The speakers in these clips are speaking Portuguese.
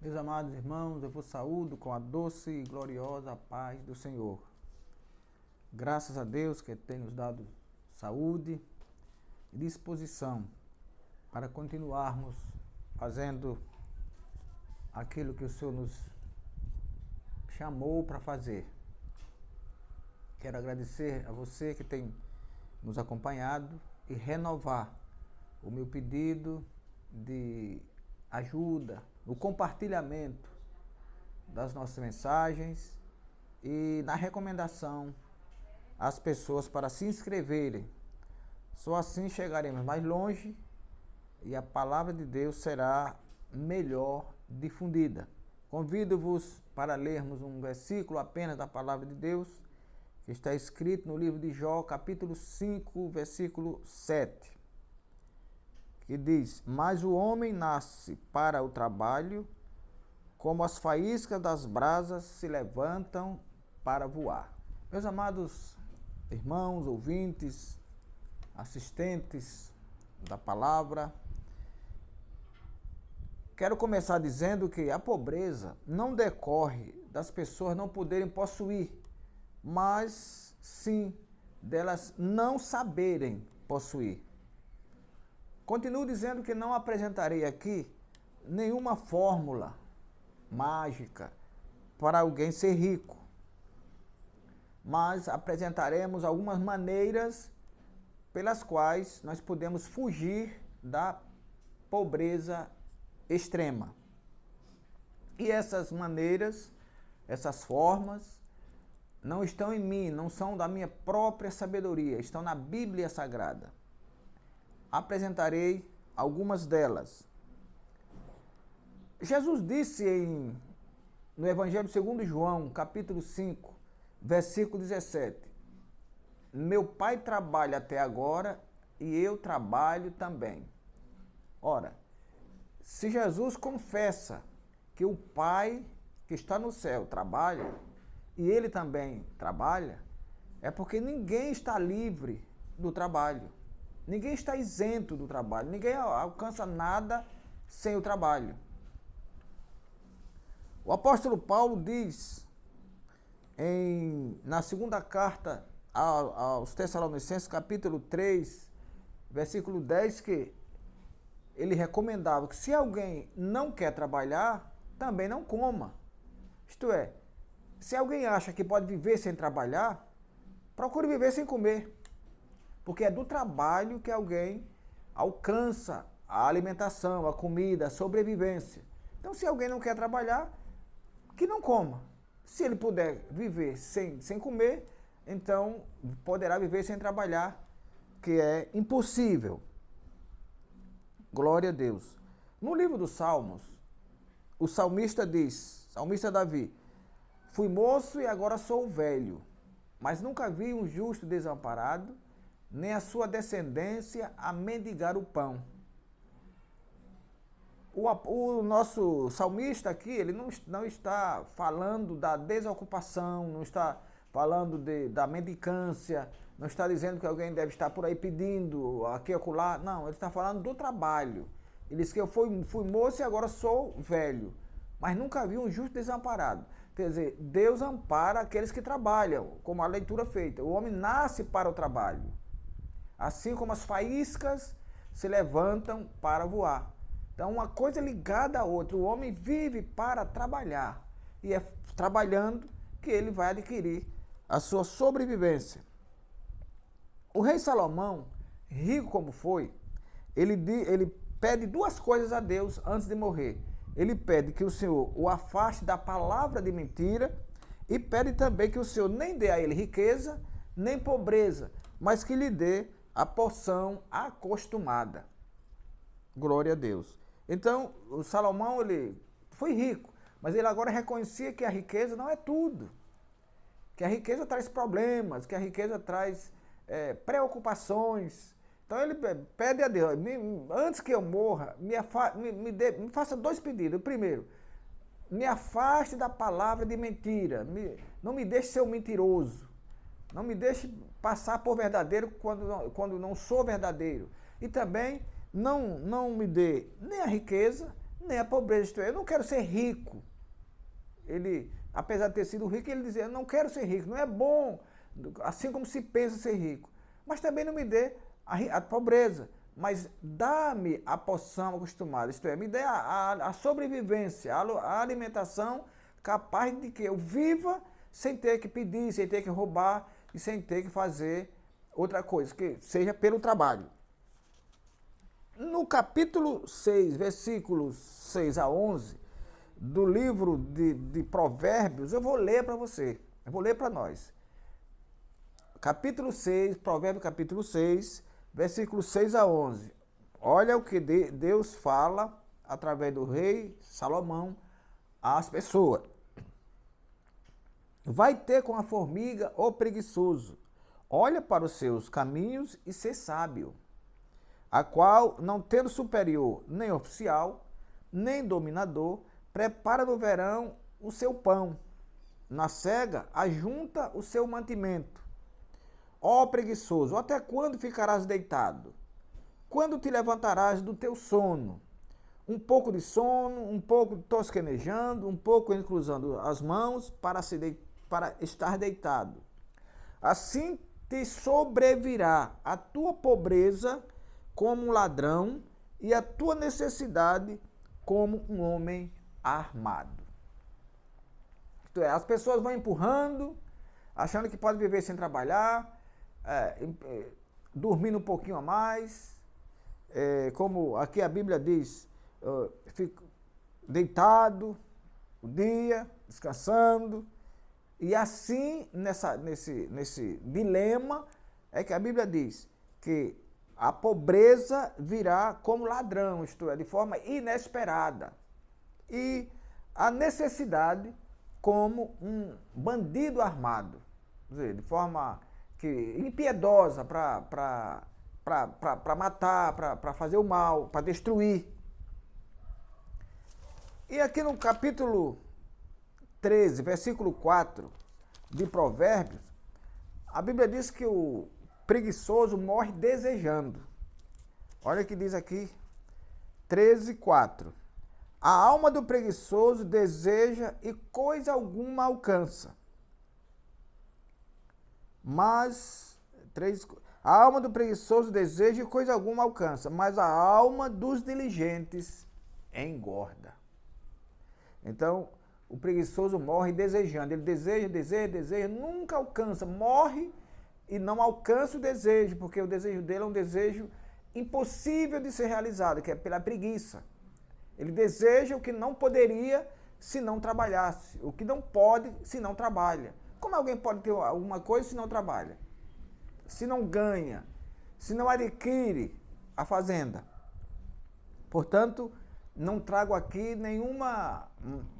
Meus amados irmãos, eu vos saúdo com a doce e gloriosa paz do Senhor. Graças a Deus que tem nos dado saúde e disposição para continuarmos fazendo aquilo que o Senhor nos chamou para fazer. Quero agradecer a você que tem nos acompanhado e renovar o meu pedido de ajuda no compartilhamento das nossas mensagens e na recomendação às pessoas para se inscreverem. Só assim chegaremos mais longe e a palavra de Deus será melhor difundida. Convido-vos para lermos um versículo apenas da palavra de Deus, que está escrito no livro de Jó, capítulo 5, versículo 7. Que diz: mas o homem nasce para o trabalho, como as faíscas das brasas se levantam para voar. Meus amados irmãos, ouvintes, assistentes da palavra, quero começar dizendo que a pobreza não decorre das pessoas não poderem possuir, mas sim delas não saberem possuir. Continuo dizendo que não apresentarei aqui nenhuma fórmula mágica para alguém ser rico, mas apresentaremos algumas maneiras pelas quais nós podemos fugir da pobreza extrema. E essas maneiras, essas formas, não estão em mim, não são da minha própria sabedoria, estão na Bíblia Sagrada. Apresentarei algumas delas. Jesus disse no Evangelho segundo João, capítulo 5, versículo 17: meu Pai trabalha até agora e eu trabalho também. Ora, se Jesus confessa que o Pai que está no céu trabalha e ele também trabalha, é porque ninguém está livre do trabalho. Ninguém está isento do trabalho, ninguém alcança nada sem o trabalho. O apóstolo Paulo diz na segunda carta aos Tessalonicenses, capítulo 3, versículo 10, que ele recomendava que se alguém não quer trabalhar, também não coma. Isto é, se alguém acha que pode viver sem trabalhar, procure viver sem comer. Porque é do trabalho que alguém alcança a alimentação, a comida, a sobrevivência. Então, se alguém não quer trabalhar, que não coma. Se ele puder viver sem comer, então poderá viver sem trabalhar, que é impossível. Glória a Deus. No livro dos Salmos, o salmista diz, salmista Davi: fui moço e agora sou velho, mas nunca vi um justo desamparado, nem a sua descendência a mendigar o pão. O nosso salmista aqui, ele não está falando da desocupação, não está falando da mendicância, não está dizendo que alguém deve estar por aí pedindo aqui e acolá. Não, ele está falando do trabalho. Ele diz que eu fui moço e agora sou velho, mas nunca vi um justo desamparado. Quer dizer, Deus ampara aqueles que trabalham, como a leitura feita. O homem nasce para o trabalho, assim como as faíscas se levantam para voar. Então, uma coisa ligada à outra. O homem vive para trabalhar. E é trabalhando que ele vai adquirir a sua sobrevivência. O rei Salomão, rico como foi, ele pede duas coisas a Deus antes de morrer. Ele pede que o Senhor o afaste da palavra de mentira e pede também que o Senhor nem dê a ele riqueza, nem pobreza, mas que lhe dê a porção acostumada. Glória a Deus. Então, o Salomão, ele foi rico, mas ele agora reconhecia que a riqueza não é tudo. Que a riqueza traz problemas, que a riqueza traz preocupações. Então ele pede a Deus: antes que eu morra, me faça dois pedidos. O primeiro, me afaste da palavra de mentira, não me deixe ser um mentiroso. Não me deixe passar por verdadeiro quando não sou verdadeiro. E também não me dê nem a riqueza, nem a pobreza. Isto é, eu não quero ser rico. Ele, apesar de ter sido rico, ele dizia, eu não quero ser rico, não é bom, assim como se pensa ser rico. Mas também não me dê a pobreza, mas dá-me a porção acostumada, isto é, me dê a sobrevivência, a alimentação capaz de que eu viva sem ter que pedir, sem ter que roubar e sem ter que fazer outra coisa, que seja pelo trabalho. No capítulo 6, versículos 6 a 11, do livro de Provérbios, eu vou ler para você, eu vou ler para nós. Capítulo 6, Provérbios capítulo 6, versículos 6 a 11. Olha o que Deus fala através do rei Salomão às pessoas. Vai ter com a formiga o preguiçoso, olha para os seus caminhos e ser sábio, a qual, não tendo superior nem oficial, nem dominador, prepara no verão o seu pão, na cega ajunta o seu mantimento. Ó preguiçoso, até quando ficarás deitado? Quando te levantarás do teu sono? Um pouco de sono, um pouco tosquenejando, um pouco cruzando as mãos para estar deitado. Assim te sobrevirá a tua pobreza como um ladrão e a tua necessidade como um homem armado. Isto é, as pessoas vão empurrando, achando que pode viver sem trabalhar, dormindo um pouquinho a mais, como aqui a Bíblia diz, fico deitado o dia, descansando, e assim, nesse dilema, é que a Bíblia diz que a pobreza virá como ladrão, isto é, de forma inesperada, e a necessidade como um bandido armado, quer dizer, de forma impiedosa para matar, para fazer o mal, para destruir. E aqui no capítulo 13, versículo 4 de Provérbios, a Bíblia diz que o preguiçoso morre desejando. Olha o que diz aqui, 13, 4. A alma do preguiçoso deseja e coisa alguma alcança. Mas, a alma do preguiçoso deseja e coisa alguma alcança, mas a alma dos diligentes engorda. Então, o preguiçoso morre desejando. Ele deseja, nunca alcança. Morre e não alcança o desejo, porque o desejo dele é um desejo impossível de ser realizado, que é pela preguiça. Ele deseja o que não poderia se não trabalhasse, o que não pode se não trabalha. Como alguém pode ter alguma coisa se não trabalha? Se não ganha, se não adquire a fazenda? Portanto, não trago aqui nenhuma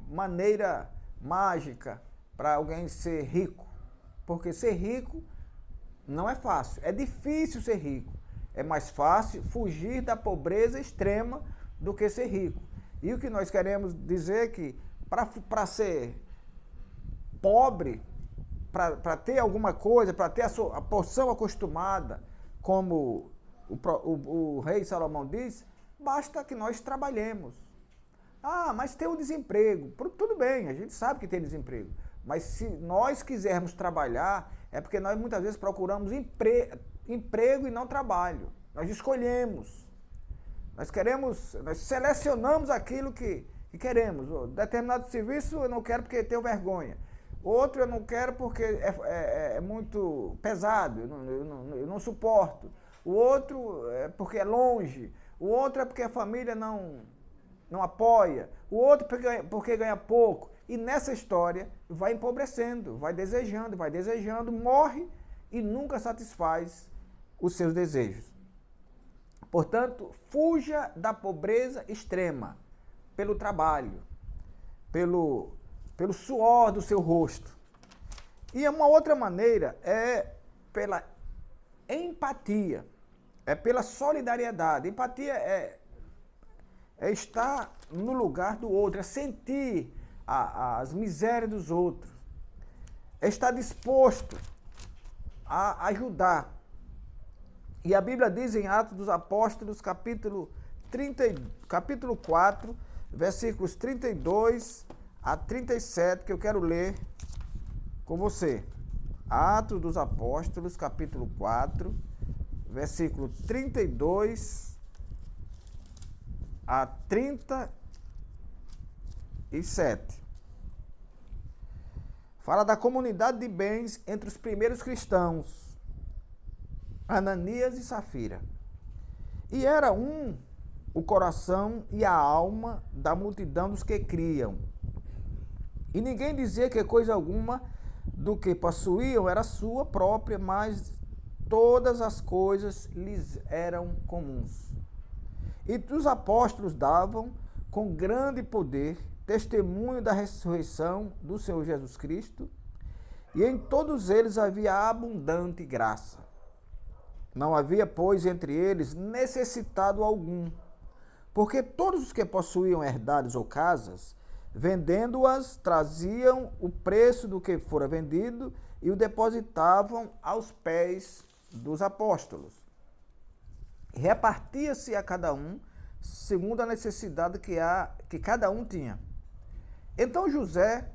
maneira mágica para alguém ser rico, porque ser rico não é fácil, é difícil ser rico. É mais fácil fugir da pobreza extrema do que ser rico. E o que nós queremos dizer é que para ser pobre, para ter alguma coisa, para ter a porção acostumada, como o rei Salomão diz, basta que nós trabalhemos. Ah, mas tem o desemprego. Tudo bem, a gente sabe que tem desemprego. Mas se nós quisermos trabalhar, é porque nós muitas vezes procuramos emprego e não trabalho. Nós escolhemos. Nós selecionamos aquilo que queremos. Determinado serviço eu não quero porque tenho vergonha. Outro eu não quero porque é muito pesado, eu não suporto. O outro é porque é longe. O outro é porque a família não apoia. O outro porque ganha pouco. E nessa história vai empobrecendo, vai desejando, morre e nunca satisfaz os seus desejos. Portanto, fuja da pobreza extrema pelo trabalho, pelo suor do seu rosto. E uma outra maneira é pela empatia, é pela solidariedade. Empatia é estar no lugar do outro, é sentir as misérias dos outros, é estar disposto a ajudar. E a Bíblia diz em Atos dos Apóstolos, capítulo 4, versículos 32 a 37, que eu quero ler com você. Atos dos Apóstolos, capítulo 4, versículo 32 a 37. Fala da comunidade de bens entre os primeiros cristãos, Ananias e Safira. E era o coração e a alma da multidão dos que criam. E ninguém dizia que coisa alguma do que possuíam era sua própria, mas todas as coisas lhes eram comuns. E os apóstolos davam com grande poder testemunho da ressurreição do Senhor Jesus Cristo, e em todos eles havia abundante graça. Não havia, pois, entre eles necessitado algum, porque todos os que possuíam herdades ou casas, vendendo-as, traziam o preço do que fora vendido e o depositavam aos pés dos apóstolos. Repartia-se a cada um segundo a necessidade que cada um tinha. Então José,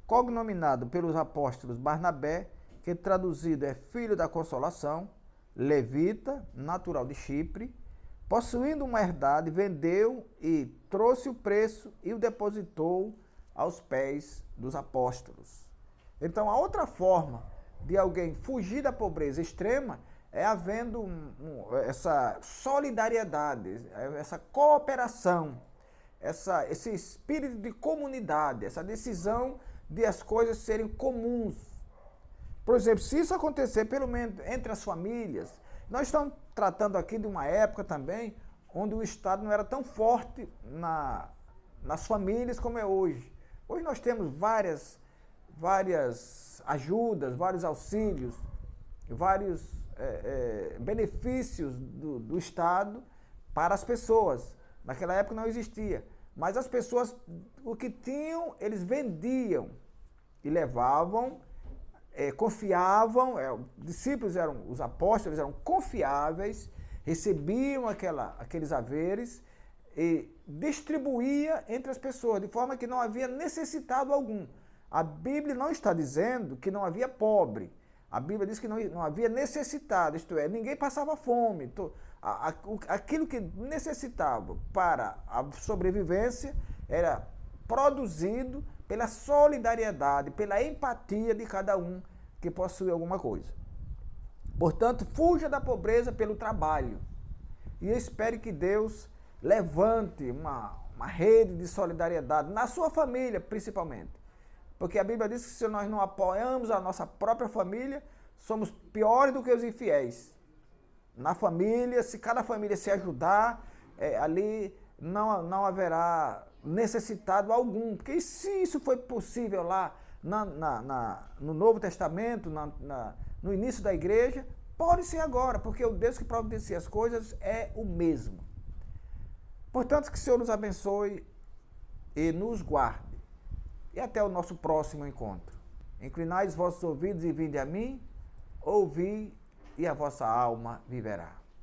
cognominado pelos apóstolos Barnabé, que traduzido é filho da consolação, levita, natural de Chipre, possuindo uma herdade, vendeu e trouxe o preço e o depositou aos pés dos apóstolos. Então, a outra forma de alguém fugir da pobreza extrema é havendo essa solidariedade, essa cooperação, esse espírito de comunidade, essa decisão de as coisas serem comuns. Por exemplo, se isso acontecer pelo menos entre as famílias, nós estamos tratando aqui de uma época também onde o Estado não era tão forte nas famílias como é hoje. Hoje nós temos várias ajudas, vários auxílios, vários benefícios do Estado para as pessoas. Naquela época não existia. Mas as pessoas, o que tinham, eles vendiam e levavam, confiavam, discípulos os apóstolos eram confiáveis, recebiam aqueles haveres e distribuía entre as pessoas, de forma que não havia necessitado algum. A Bíblia não está dizendo que não havia pobre. A Bíblia diz que não havia necessitado, isto é, ninguém passava fome. Aquilo que necessitava para a sobrevivência era produzido pela solidariedade, pela empatia de cada um que possui alguma coisa. Portanto, fuja da pobreza pelo trabalho e espere que Deus levante uma rede de solidariedade na sua família, principalmente. Porque a Bíblia diz que se nós não apoiamos a nossa própria família, somos piores do que os infiéis. Na família, se cada família se ajudar, ali não haverá necessitado algum. Porque se isso foi possível lá no Novo Testamento, no início da igreja, pode ser agora, porque o Deus que providencia as coisas é o mesmo. Portanto, que o Senhor nos abençoe e nos guarde. E até o nosso próximo encontro. Inclinai os vossos ouvidos e vinde a mim, ouvi e a vossa alma viverá.